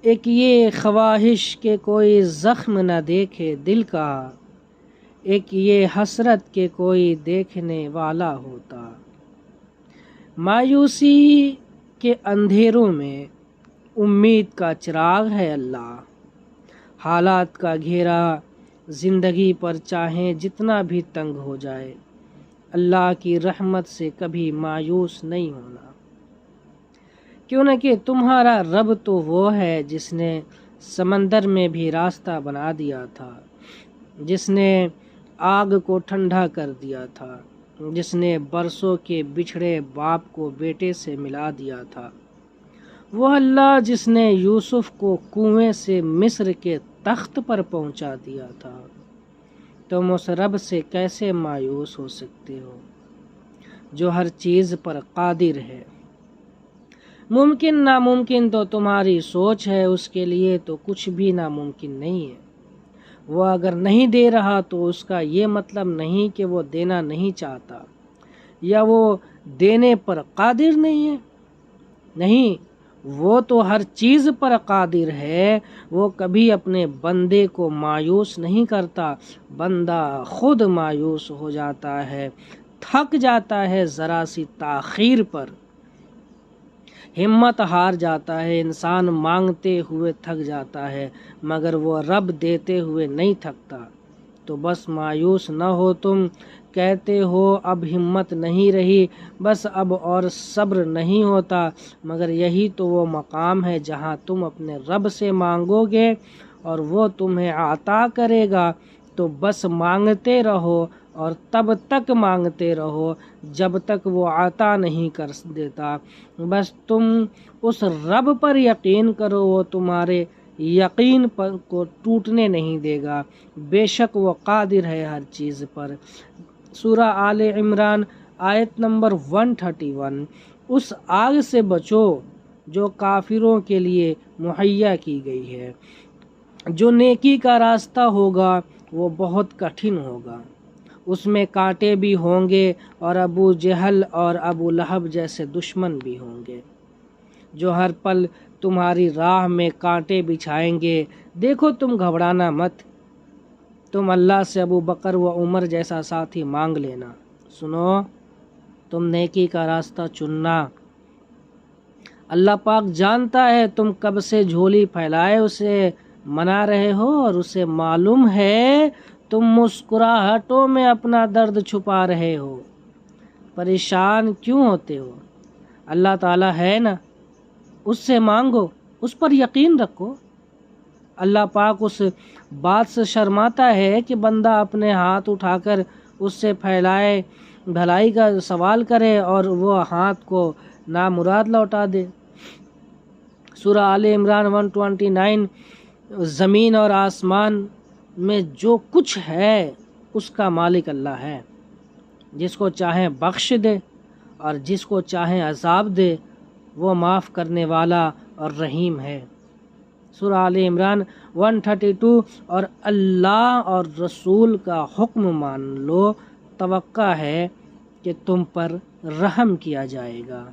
ایک یہ خواہش کہ کوئی زخم نہ دیکھے دل کا، ایک یہ حسرت کہ کوئی دیکھنے والا ہوتا۔ مایوسی کے اندھیروں میں امید کا چراغ ہے اللہ۔ حالات کا گھیرا زندگی پر چاہے جتنا بھی تنگ ہو جائے، اللہ کی رحمت سے کبھی مایوس نہیں ہونا، کیوں نہ کہ تمہارا رب تو وہ ہے جس نے سمندر میں بھی راستہ بنا دیا تھا، جس نے آگ کو ٹھنڈا کر دیا تھا، جس نے برسوں کے بچھڑے باپ کو بیٹے سے ملا دیا تھا، وہ اللہ جس نے یوسف کو کنویں سے مصر کے تخت پر پہنچا دیا تھا۔ تم اس رب سے کیسے مایوس ہو سکتے ہو جو ہر چیز پر قادر ہے؟ ممکن ناممکن تو تمہاری سوچ ہے، اس کے لیے تو کچھ بھی ناممکن نہیں ہے۔ وہ اگر نہیں دے رہا تو اس کا یہ مطلب نہیں کہ وہ دینا نہیں چاہتا یا وہ دینے پر قادر نہیں ہے۔ نہیں، وہ تو ہر چیز پر قادر ہے۔ وہ کبھی اپنے بندے کو مایوس نہیں کرتا، بندہ خود مایوس ہو جاتا ہے، تھک جاتا ہے ذرا سی تاخیر پر، ہمت ہار جاتا ہے، انسان مانگتے ہوئے تھک جاتا ہے، مگر وہ رب دیتے ہوئے نہیں تھکتا۔ تو بس مایوس نہ ہو تم، کہتے ہو اب ہمت نہیں رہی، بس اب اور صبر نہیں ہوتا، مگر یہی تو وہ مقام ہے جہاں تم اپنے رب سے مانگو گے اور وہ تمہیں عطا کرے گا۔ تو بس مانگتے رہو اور تب تک مانگتے رہو جب تک وہ عطا نہیں کر دیتا۔ بس تم اس رب پر یقین کرو، وہ تمہارے یقین کو ٹوٹنے نہیں دے گا، بے شک وہ قادر ہے ہر چیز پر۔ سورہ آل عمران آیت نمبر 131۔ اس آگ سے بچو جو کافروں کے لیے مہیا کی گئی ہے۔ جو نیکی کا راستہ ہوگا وہ بہت کٹھن ہوگا، اس میں کانٹے بھی ہوں گے اور ابو جہل اور ابو لہب جیسے دشمن بھی ہوں گے جو ہر پل تمہاری راہ میں کانٹے بچھائیں گے۔ دیکھو تم گھبرانا مت، تم اللہ سے ابو بکر و عمر جیسا ساتھی مانگ لینا۔ سنو، تم نیکی کا راستہ چننا، اللہ پاک جانتا ہے تم کب سے جھولی پھیلائے اسے منا رہے ہو، اور اسے معلوم ہے تم مسکراہٹوں میں اپنا درد چھپا رہے ہو۔ پریشان کیوں ہوتے ہو؟ اللہ تعالیٰ ہے نا، اس سے مانگو، اس پر یقین رکھو۔ اللہ پاک اس بات سے شرماتا ہے کہ بندہ اپنے ہاتھ اٹھا کر اس سے پھیلائے بھلائی کا سوال کرے اور وہ ہاتھ کو نامراد لوٹا دے۔ سورہ آل عمران 129۔ زمین اور آسمان میں جو کچھ ہے اس کا مالک اللہ ہے، جس کو چاہے بخش دے اور جس کو چاہے عذاب دے، وہ معاف کرنے والا اور رحیم ہے۔ سورہ آل عمران 132۔ اور اللہ اور رسول کا حکم مان لو، توقع ہے کہ تم پر رحم کیا جائے گا۔